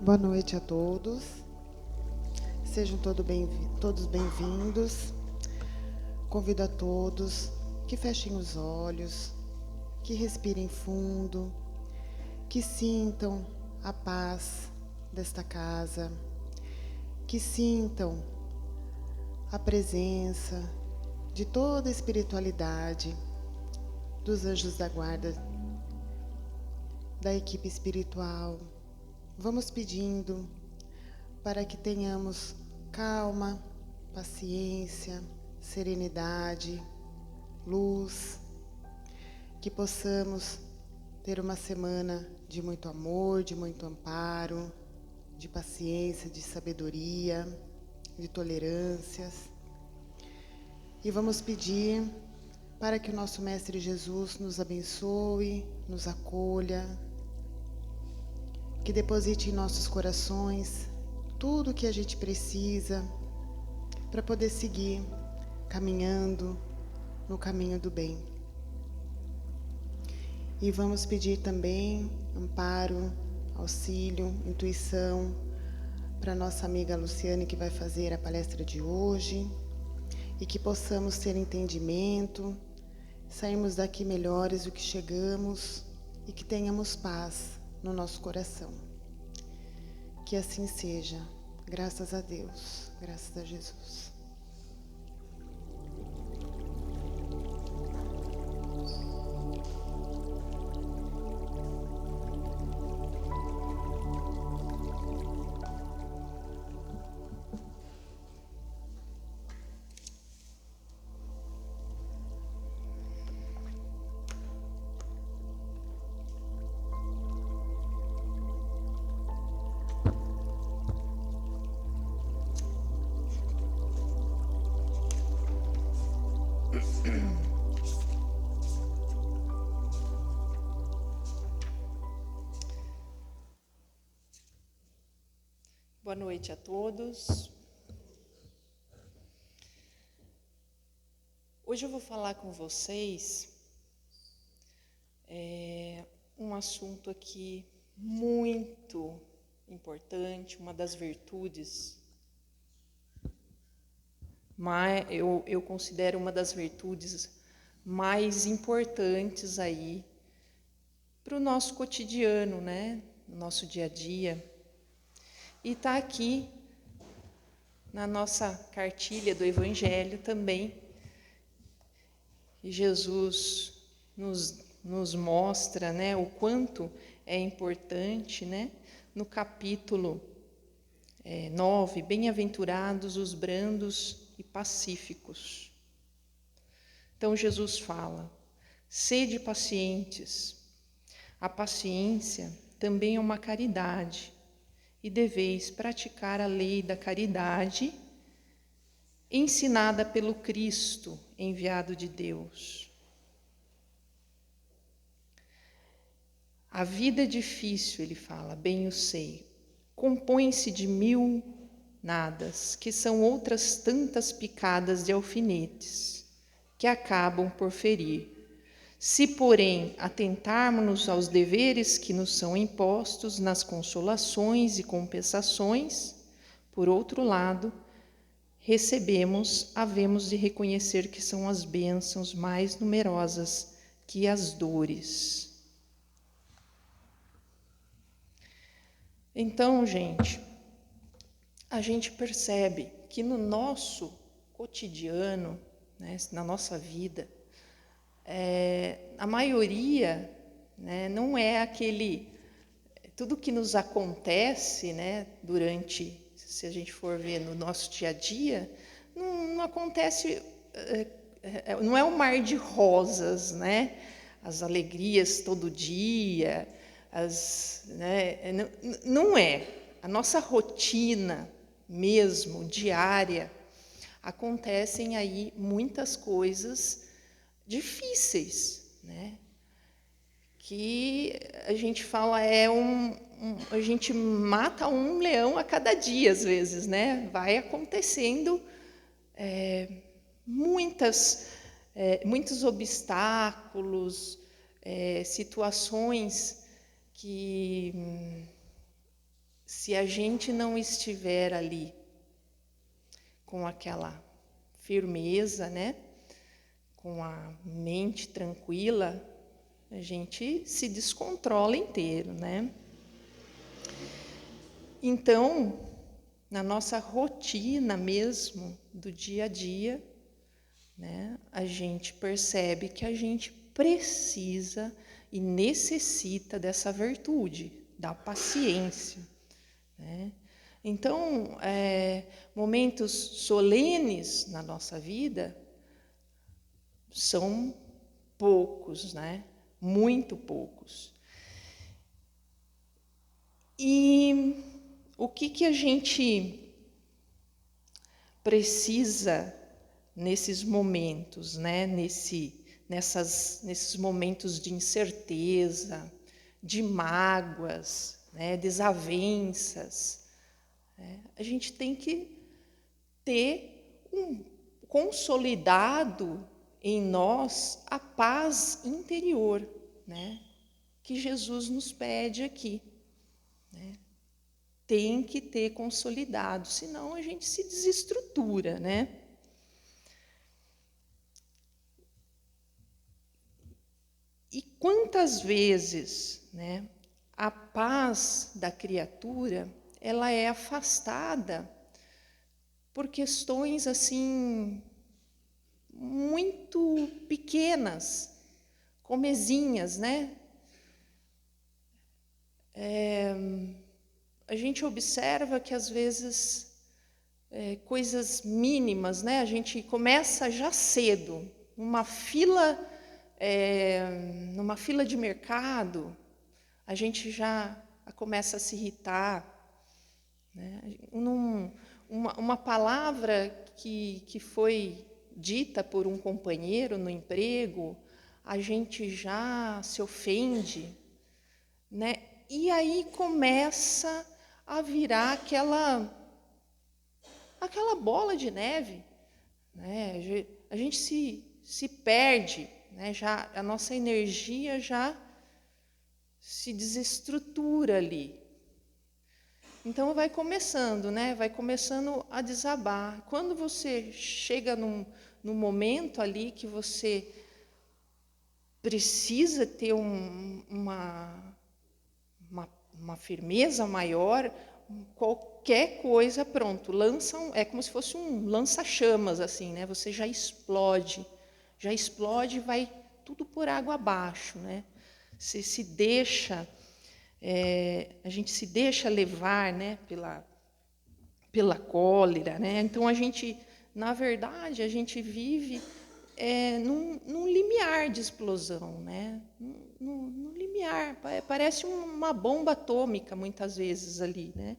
Boa noite a todos. Sejam todos bem-vindos. Convido a todos que fechem os olhos, que respirem fundo, que sintam a paz desta casa, que sintam a presença de toda a espiritualidade, dos anjos da guarda, da equipe espiritual. Vamos pedindo para que tenhamos calma, paciência, serenidade, luz, que possamos ter uma semana de muito amor, de muito amparo, de paciência, de sabedoria, de tolerâncias. E vamos pedir para que o nosso Mestre Jesus nos abençoe, nos acolha, que deposite em nossos corações tudo o que a gente precisa para poder seguir caminhando no caminho do bem. E vamos pedir também amparo, auxílio, intuição para nossa amiga Luciane, que vai fazer a palestra de hoje, e que possamos ter entendimento, sairmos daqui melhores do que chegamos e que tenhamos paz no nosso coração. Que assim seja, graças a Deus, graças a Jesus. Boa noite a todos. Hoje eu vou falar com vocês um assunto aqui muito importante, uma das virtudes, mas eu considero uma das virtudes mais importantes aí para o nosso cotidiano, né? No nosso dia a dia. E está aqui na nossa cartilha do Evangelho também. E Jesus nos mostra, né, o quanto é importante, né, no capítulo 9, bem-aventurados os brandos e pacíficos. Então Jesus fala, sede pacientes. A paciência também é uma caridade. E deveis praticar a lei da caridade, ensinada pelo Cristo, enviado de Deus. A vida é difícil, ele fala, bem o sei, compõe-se de 1000 nadas, que são outras tantas picadas de alfinetes, que acabam por ferir. Se, porém, atentarmos aos deveres que nos são impostos nas consolações e compensações, por outro lado, havemos de reconhecer que são as bênçãos mais numerosas que as dores. Então, a gente percebe que no nosso cotidiano, né, na nossa vida, a maioria, né, não é tudo que nos acontece, né, durante, se a gente for ver no nosso dia a dia, não acontece, não é um mar de rosas, né, as alegrias todo dia, né, não é. A nossa rotina mesmo, diária, acontecem aí muitas coisas difíceis, né? Que a gente fala a gente mata um leão a cada dia às vezes, né? Vai acontecendo muitos obstáculos, situações que se a gente não estiver ali com aquela firmeza, né? Com a mente tranquila, a gente se descontrola inteiro, né? Então, na nossa rotina mesmo, do dia a dia, né, a gente percebe que a gente precisa e necessita dessa virtude, da paciência, né? Então, momentos solenes na nossa vida são poucos, né? Muito poucos. E o que a gente precisa nesses momentos, né? Nesses momentos de incerteza, de mágoas, né? Desavenças, né? A gente tem que ter consolidado em nós a paz interior, né? Que Jesus nos pede aqui, né? Tem que ter consolidado, senão a gente se desestrutura, né? E quantas vezes, né, a paz da criatura, ela é afastada por questões assim muito pequenas, comezinhas, né? A gente observa que às vezes coisas mínimas, né? A gente começa já cedo, numa fila de mercado, a gente já começa a se irritar, né? Uma palavra que foi dita por um companheiro no emprego, a gente já se ofende, né? E aí começa a virar aquela bola de neve, né? A gente se perde, né? Já, a nossa energia já se desestrutura ali. Então vai começando, né? Vai começando a desabar. Quando você chega num momento ali que você precisa ter uma firmeza maior, qualquer coisa, pronto, é como se fosse um lança-chamas, assim, né? Você já explode e vai tudo por água abaixo, né? Você se deixa, a gente se deixa levar, né? Pela cólera, né? Então na verdade, a gente vive num limiar de explosão, né? Num limiar, parece uma bomba atômica muitas vezes ali, né?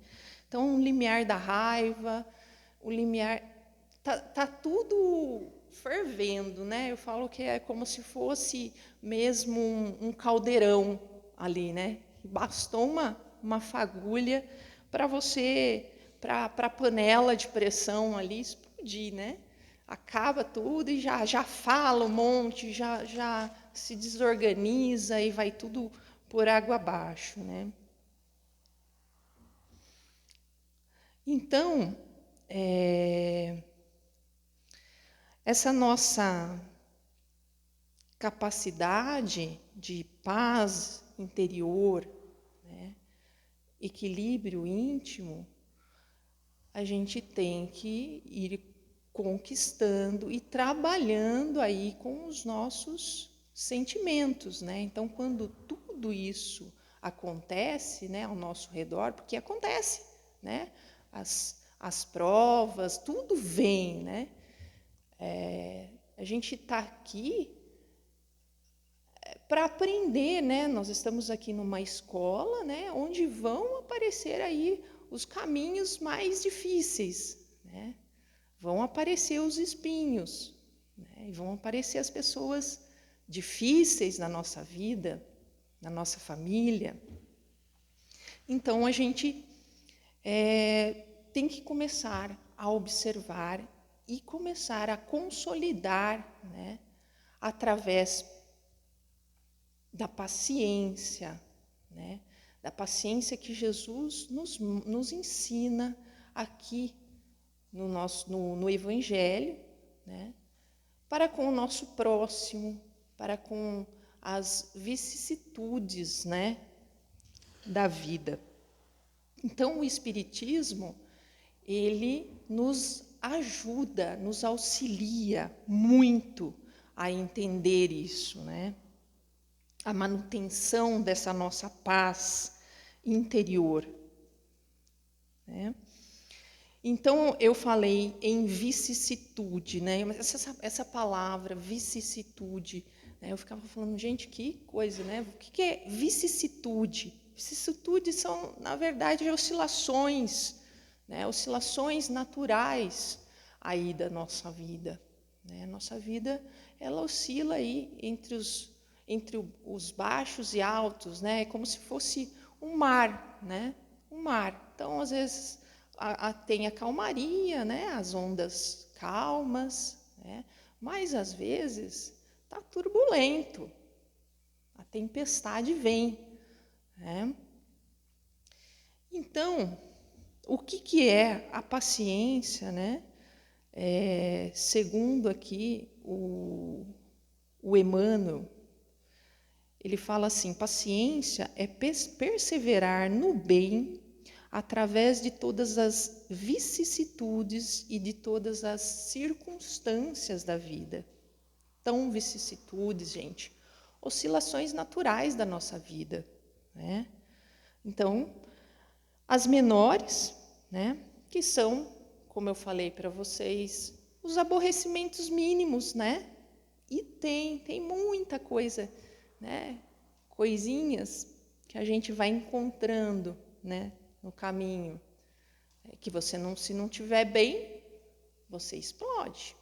Então, um limiar da raiva, o limiar tá tudo fervendo, né? Eu falo que é como se fosse mesmo um caldeirão ali, né? Bastou uma fagulha para para a panela de pressão ali explodir, né? Acaba tudo e já fala um monte, já se desorganiza e vai tudo por água abaixo, né? Então, essa nossa capacidade de paz interior, né, equilíbrio íntimo, a gente tem que ir conquistando e trabalhando aí com os nossos sentimentos, né? Então, quando tudo isso acontece, né, ao nosso redor, porque acontece, né? As provas, tudo vem, né? A gente está aqui para aprender, né? Nós estamos aqui numa escola, né, onde vão aparecer aí os caminhos mais difíceis, né? Vão aparecer os espinhos, né? E vão aparecer as pessoas difíceis na nossa vida, na nossa família. Então, a gente tem que começar a observar e começar a consolidar, né, através da paciência, né, da paciência que Jesus nos ensina aqui no Evangelho, né? Para com o nosso próximo, para com as vicissitudes, né, da vida. Então, o Espiritismo, ele nos ajuda, nos auxilia muito a entender isso, né? A manutenção dessa nossa paz interior, né? Então, eu falei em vicissitude, né? Essa palavra, vicissitude, né? Eu ficava falando, gente, que coisa, né? O que é vicissitude? Vicissitudes são, na verdade, oscilações, né? Oscilações naturais aí da nossa vida, né? Nossa vida, ela oscila aí entre os baixos e altos, né? É como se fosse um mar, né? Um mar. Então, às vezes, tem a calmaria, né? As ondas calmas, né? Mas, às vezes, está turbulento. A tempestade vem, né? Então, o que é a paciência, né? Segundo aqui o Emmanuel, ele fala assim: paciência é perseverar no bem através de todas as vicissitudes e de todas as circunstâncias da vida. Então, vicissitudes, gente, oscilações naturais da nossa vida, né? Então, as menores, né, que são, como eu falei para vocês, os aborrecimentos mínimos, né? E tem muita coisa, né? Coisinhas que a gente vai encontrando, né, no caminho, que você não, se não tiver bem, você explode.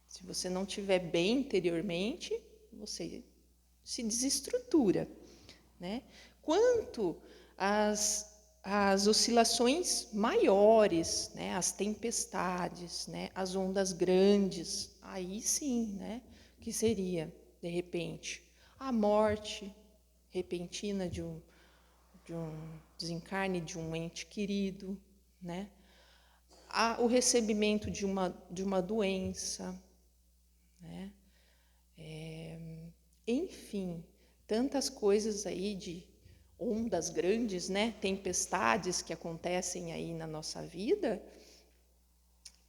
Se você não tiver bem interiormente, você se desestrutura, né? Quanto às oscilações maiores, né, as tempestades, né, as ondas grandes, aí sim, né, que seria, de repente, a morte repentina de um desencarne de um ente querido, né? O recebimento de uma doença, né? Enfim, tantas coisas aí de ondas grandes, né? Tempestades que acontecem aí na nossa vida,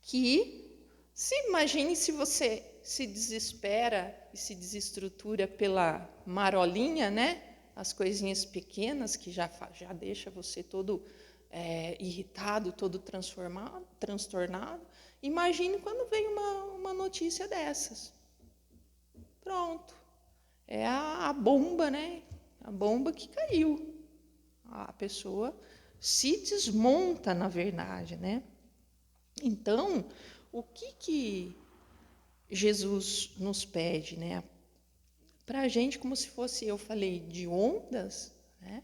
que imagine se você se desespera e se desestrutura pela marolinha, né? As coisinhas pequenas que já deixa você todo irritado, todo transtornado. Imagine quando vem uma notícia dessas. Pronto. É a bomba, né? A bomba que caiu. A pessoa se desmonta, na verdade, né? Então, o que Jesus nos pede, né? Para a gente, como se fosse, eu falei, de ondas, né?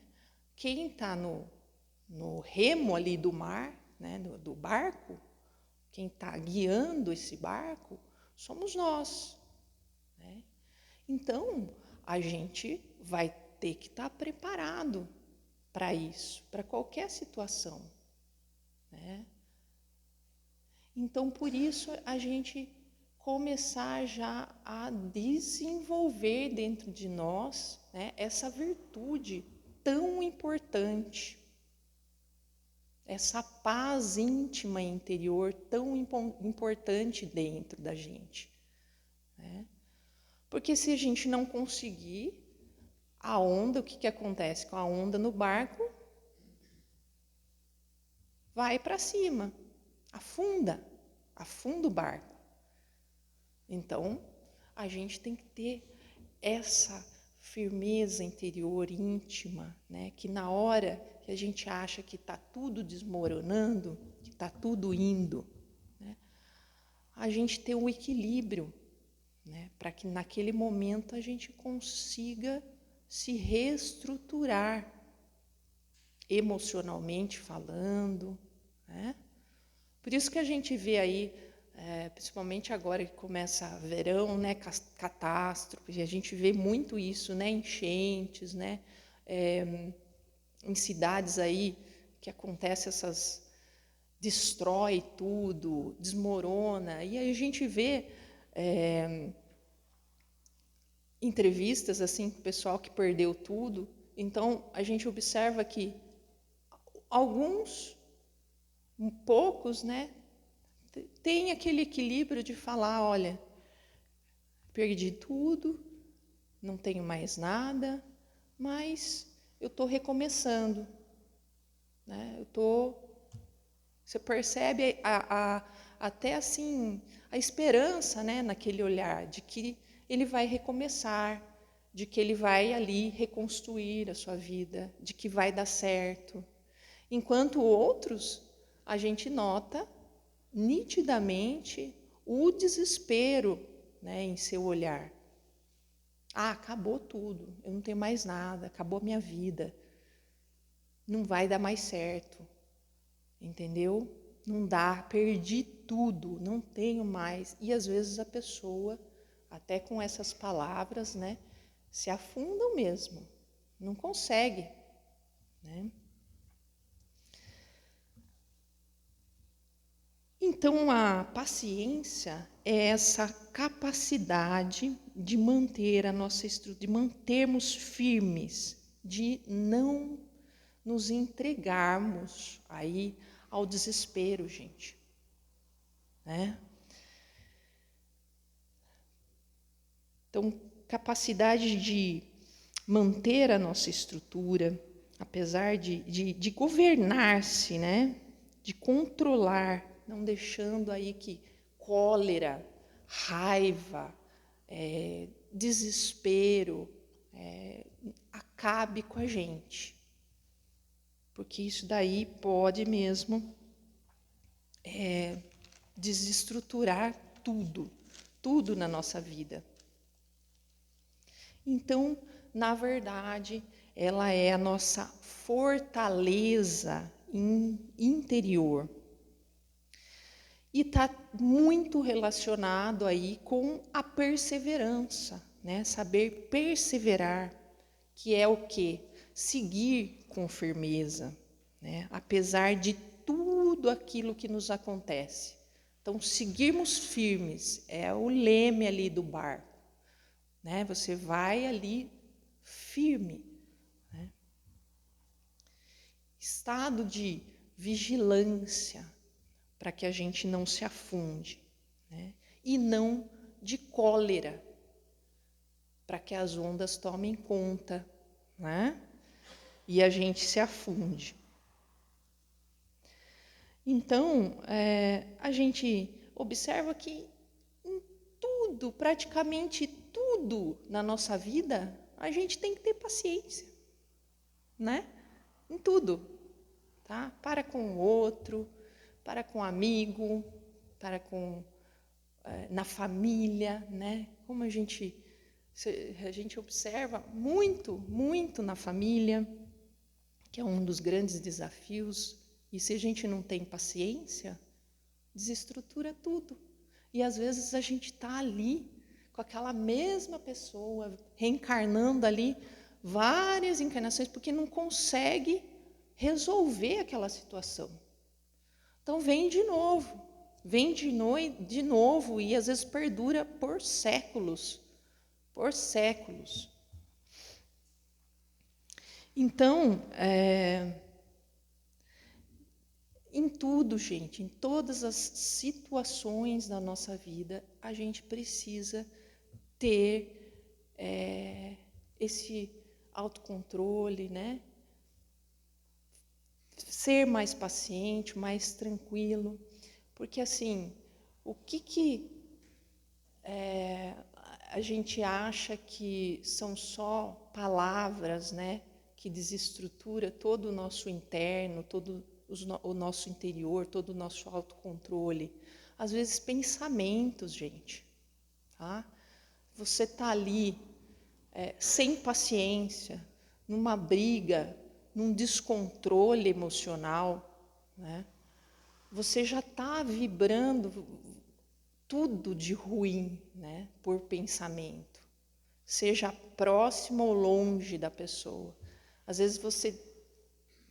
Quem está no remo ali do mar, né? do barco, quem está guiando esse barco, somos nós, né? Então, a gente vai ter que estar preparado para isso, para qualquer situação, né? Então, por isso, a gente começar já a desenvolver dentro de nós, né, essa virtude tão importante, essa paz íntima interior tão importante dentro da gente, né? Porque se a gente não conseguir, a onda, o que acontece com a onda no barco? Vai para cima, afunda o barco. Então, a gente tem que ter essa firmeza interior íntima, né? Que na hora que a gente acha que está tudo desmoronando, que está tudo indo, né? A gente ter um equilíbrio, né? Para que naquele momento a gente consiga se reestruturar emocionalmente falando, né? Por isso que a gente vê aí, principalmente agora que começa verão, né, catástrofe, a gente vê muito isso, né, enchentes, né, em cidades aí que acontece essas... destrói tudo, desmorona. E aí a gente vê entrevistas assim com o pessoal que perdeu tudo. Então, a gente observa que alguns, poucos, né, têm aquele equilíbrio de falar, olha, perdi tudo, não tenho mais nada, mas eu estou recomeçando, né? Você percebe até assim a esperança, né, naquele olhar de que ele vai recomeçar, de que ele vai ali reconstruir a sua vida, de que vai dar certo. Enquanto outros, a gente nota nitidamente o desespero, né, em seu olhar. Ah, acabou tudo, eu não tenho mais nada, acabou a minha vida, não vai dar mais certo, entendeu? Não dá, perdi tudo, não tenho mais. E às vezes a pessoa, até com essas palavras, né, se afundam mesmo, não consegue, né? Então, a paciência é essa capacidade de manter a nossa estrutura, de mantermos firmes, de não nos entregarmos aí ao desespero, gente, né? Então, capacidade de manter a nossa estrutura, apesar de governar-se, né? De controlar, não deixando aí que cólera, raiva, desespero acabe com a gente. Porque isso daí pode mesmo desestruturar tudo na nossa vida. Então, na verdade, ela é a nossa fortaleza interior. E está muito relacionado aí com a perseverança, né? Saber perseverar, que é o quê? Seguir com firmeza, né? Apesar de tudo aquilo que nos acontece. Então, seguirmos firmes é o leme ali do barco, né? Você vai ali firme, né? Estado de vigilância, para que a gente não se afunde, né? E não de cólera, para que as ondas tomem conta, né? E a gente se afunde. Então, a gente observa que em tudo, praticamente tudo na nossa vida, a gente tem que ter paciência, né? Em tudo, tá? Para com o outro, para com o amigo, para com na família, né? Como a gente observa muito na família, que é um dos grandes desafios. E se a gente não tem paciência, desestrutura tudo. E às vezes a gente está ali com aquela mesma pessoa, reencarnando ali várias encarnações, porque não consegue resolver aquela situação. Então vem de novo, e às vezes perdura por séculos. Então, em tudo, gente, em todas as situações da nossa vida, a gente precisa ter esse autocontrole, né? Ser mais paciente, mais tranquilo, porque assim, o que a gente acha que são só palavras, né, que desestrutura todo o nosso interno, todo o nosso interior, todo o nosso autocontrole. Às vezes pensamentos, gente, tá? Você tá ali sem paciência, numa briga, num descontrole emocional, né? Você já está vibrando tudo de ruim, né, por pensamento, seja próximo ou longe da pessoa. Às vezes você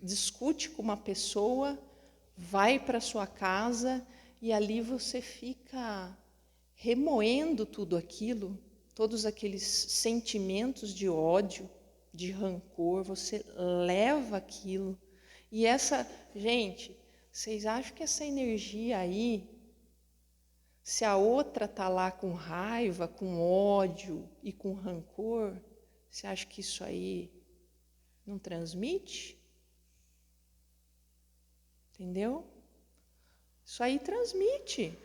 discute com uma pessoa, vai para sua casa e ali você fica remoendo tudo aquilo, todos aqueles sentimentos de ódio, de rancor, você leva aquilo. E gente, vocês acham que essa energia aí, se a outra está lá com raiva, com ódio e com rancor, você acha que isso aí não transmite? Entendeu? Isso aí transmite.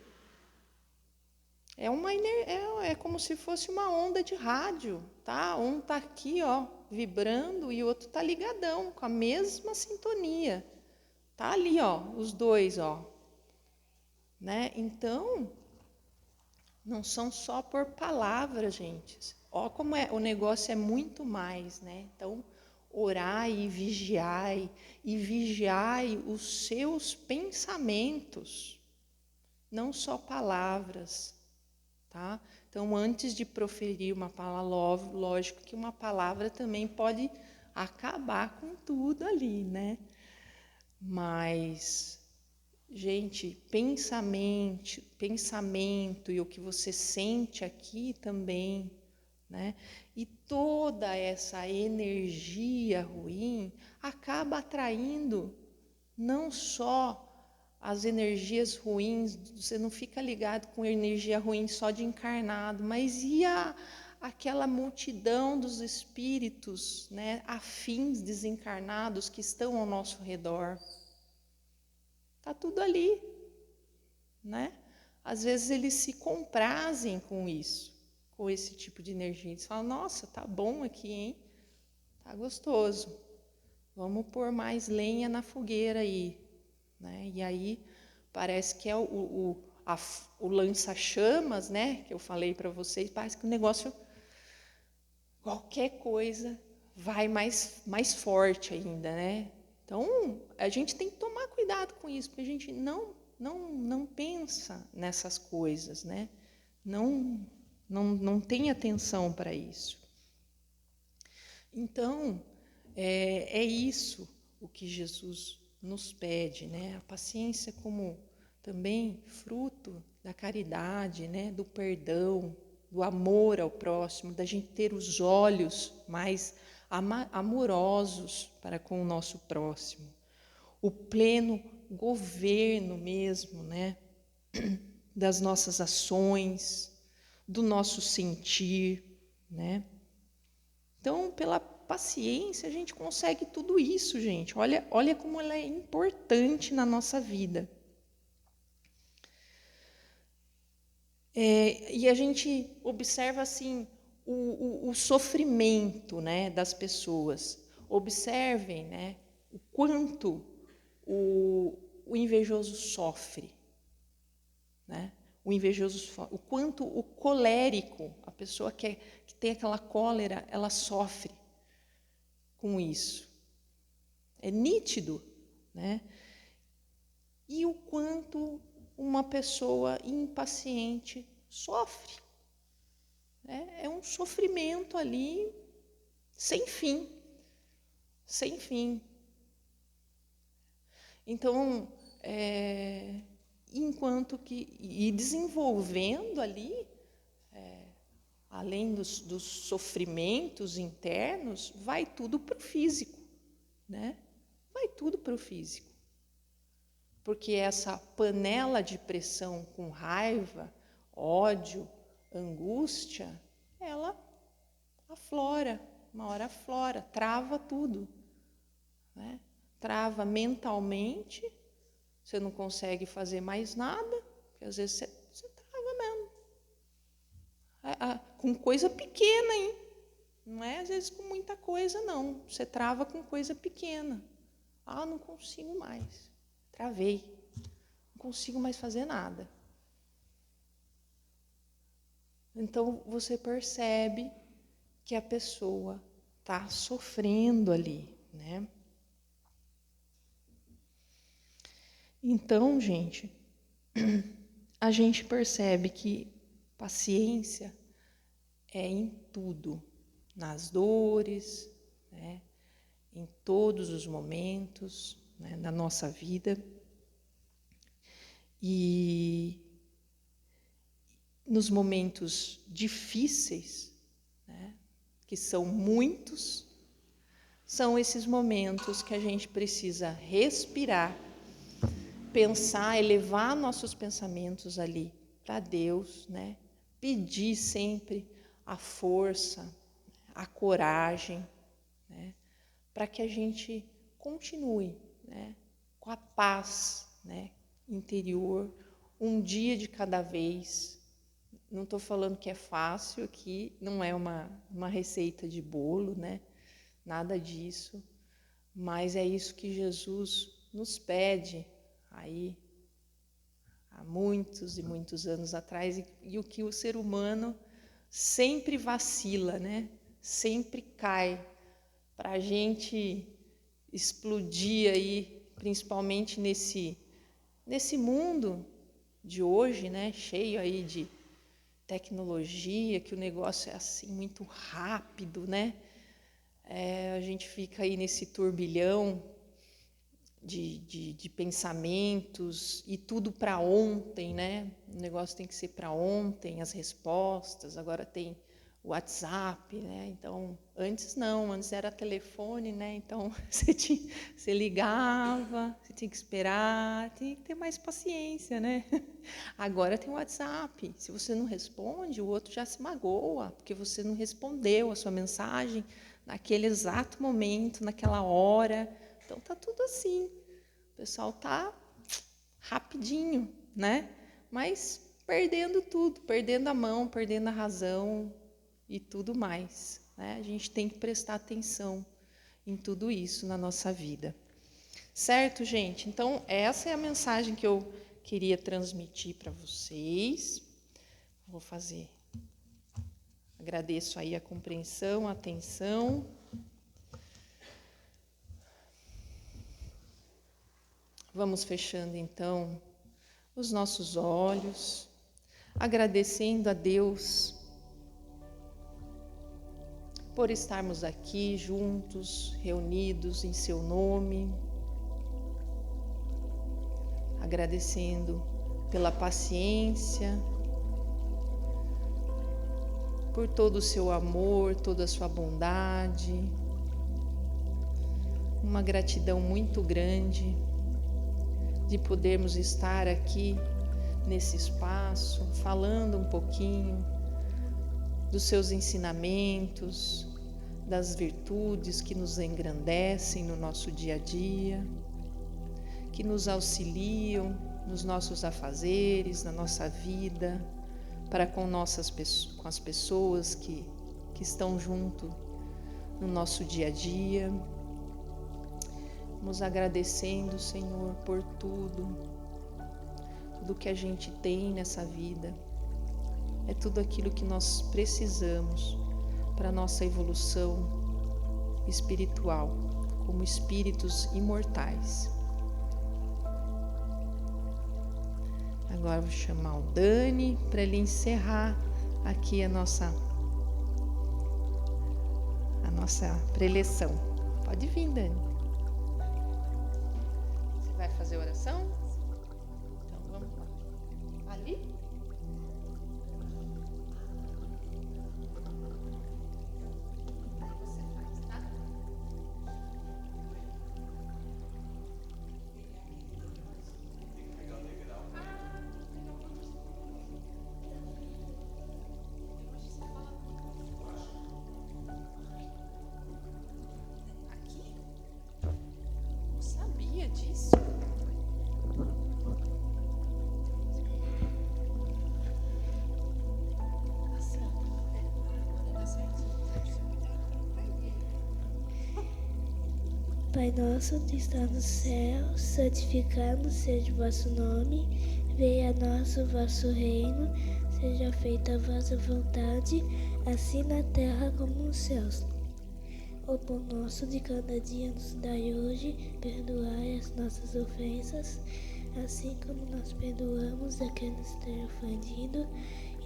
É como se fosse uma onda de rádio, tá? Um tá aqui, ó, vibrando e o outro tá ligadão, com a mesma sintonia. Tá ali, ó, os dois, ó. Né? Então, não são só por palavras, gente. Ó como o negócio é muito mais, né? Então, orai e vigiai os seus pensamentos, não só palavras, tá? Então, antes de proferir uma palavra, lógico que uma palavra também pode acabar com tudo ali, né? Mas, gente, pensamento e o que você sente aqui também, né? E toda essa energia ruim acaba atraindo não só as energias ruins, você não fica ligado com energia ruim só de encarnado, mas aquela multidão dos espíritos, né, afins desencarnados que estão ao nosso redor. Tá tudo ali, né? Às vezes eles se comprazem com isso, com esse tipo de energia. Eles falam: nossa, tá bom aqui, hein? Tá gostoso. Vamos pôr mais lenha na fogueira aí, né? E aí parece que é o lança-chamas, né? Que eu falei para vocês. Parece que o negócio, qualquer coisa, vai mais forte ainda, né? Então a gente tem que tomar cuidado com isso, porque a gente não pensa nessas coisas, né? Não tem atenção para isso. Então, é isso o que Jesus nos pede, né? A paciência como também fruto da caridade, né? Do perdão, do amor ao próximo, da gente ter os olhos mais amorosos para com o nosso próximo. O pleno governo mesmo, né? Das nossas ações, do nosso sentir, né? Então, pela paciência, a gente consegue tudo isso, gente. Olha como ela é importante na nossa vida. E a gente observa, assim, o sofrimento, né, das pessoas. Observem, né, o quanto o invejoso sofre, né? O quanto o colérico, a pessoa que tem aquela cólera, ela sofre com isso. É nítido, né? E o quanto uma pessoa impaciente sofre. É um sofrimento ali sem fim. Sem fim. Então, enquanto que... E desenvolvendo ali... além dos sofrimentos internos, vai tudo para o físico, né? Vai tudo para o físico. Porque essa panela de pressão com raiva, ódio, angústia, ela aflora, uma hora aflora, trava tudo, né? Trava mentalmente, você não consegue fazer mais nada, porque às vezes você trava mesmo. Com coisa pequena, hein? Não é às vezes com muita coisa, não. Você trava com coisa pequena. Não consigo mais. Travei. Não consigo mais fazer nada. Então, você percebe que a pessoa está sofrendo ali, né? Então, gente, a gente percebe que paciência é em tudo, nas dores, né? em todos os momentos, né, da nossa vida. E nos momentos difíceis, né, que são muitos, são esses momentos que a gente precisa respirar, pensar, elevar nossos pensamentos ali para Deus, né? Pedir sempre a força, a coragem, né? Para que a gente continue, né? Com a paz, né? Interior, um dia de cada vez. Não estou falando que é fácil aqui, não é uma receita de bolo, né? Nada disso, mas é isso que Jesus nos pede aí há muitos e muitos anos atrás, e o que o ser humano sempre vacila, né? Sempre cai, para a gente explodir aí, principalmente nesse mundo de hoje, né? Cheio aí de tecnologia, que o negócio é assim muito rápido, né? A gente fica aí nesse turbilhão de pensamentos e tudo para ontem, né? O negócio tem que ser para ontem, as respostas. Agora tem o WhatsApp, né? Então, antes não, antes era telefone, né? Então, você ligava, você tinha que esperar, tinha que ter mais paciência, né? Agora tem o WhatsApp. Se você não responde, o outro já se magoa, porque você não respondeu a sua mensagem naquele exato momento, naquela hora. Então tá tudo assim. O pessoal tá rapidinho, né? Mas perdendo tudo, perdendo a mão, perdendo a razão e tudo mais, né? A gente tem que prestar atenção em tudo isso na nossa vida. Certo, gente? Então, essa é a mensagem que eu queria transmitir para vocês. Vou fazer. Agradeço aí a compreensão, a atenção. Vamos fechando, então, os nossos olhos, agradecendo a Deus por estarmos aqui juntos, reunidos em seu nome, agradecendo pela paciência, por todo o seu amor, toda a sua bondade, uma gratidão muito grande de podermos estar aqui nesse espaço, falando um pouquinho dos seus ensinamentos, das virtudes que nos engrandecem no nosso dia a dia, que nos auxiliam nos nossos afazeres, na nossa vida, para com as pessoas que estão junto no nosso dia a dia. Vamos agradecendo, Senhor, por tudo que a gente tem nessa vida. É tudo aquilo que nós precisamos para a nossa evolução espiritual, como espíritos imortais. Agora vou chamar o Dani para ele encerrar aqui a nossa preleção. Pode vir, Dani. Você vai fazer oração? Então vamos lá. Ali? Aí você faz, tá? Disso. Pai nosso que está no céu, santificado seja o vosso nome, venha a nós o vosso reino, seja feita a vossa vontade, assim na terra como nos céus. O pão nosso de cada dia nos dai hoje, perdoai as nossas ofensas, assim como nós perdoamos a quem nos tem ofendido,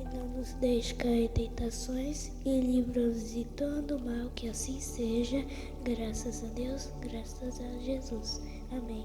E não nos deixe cair em tentações e livra-nos de todo mal, que assim seja. Graças a Deus, graças a Jesus. Amém.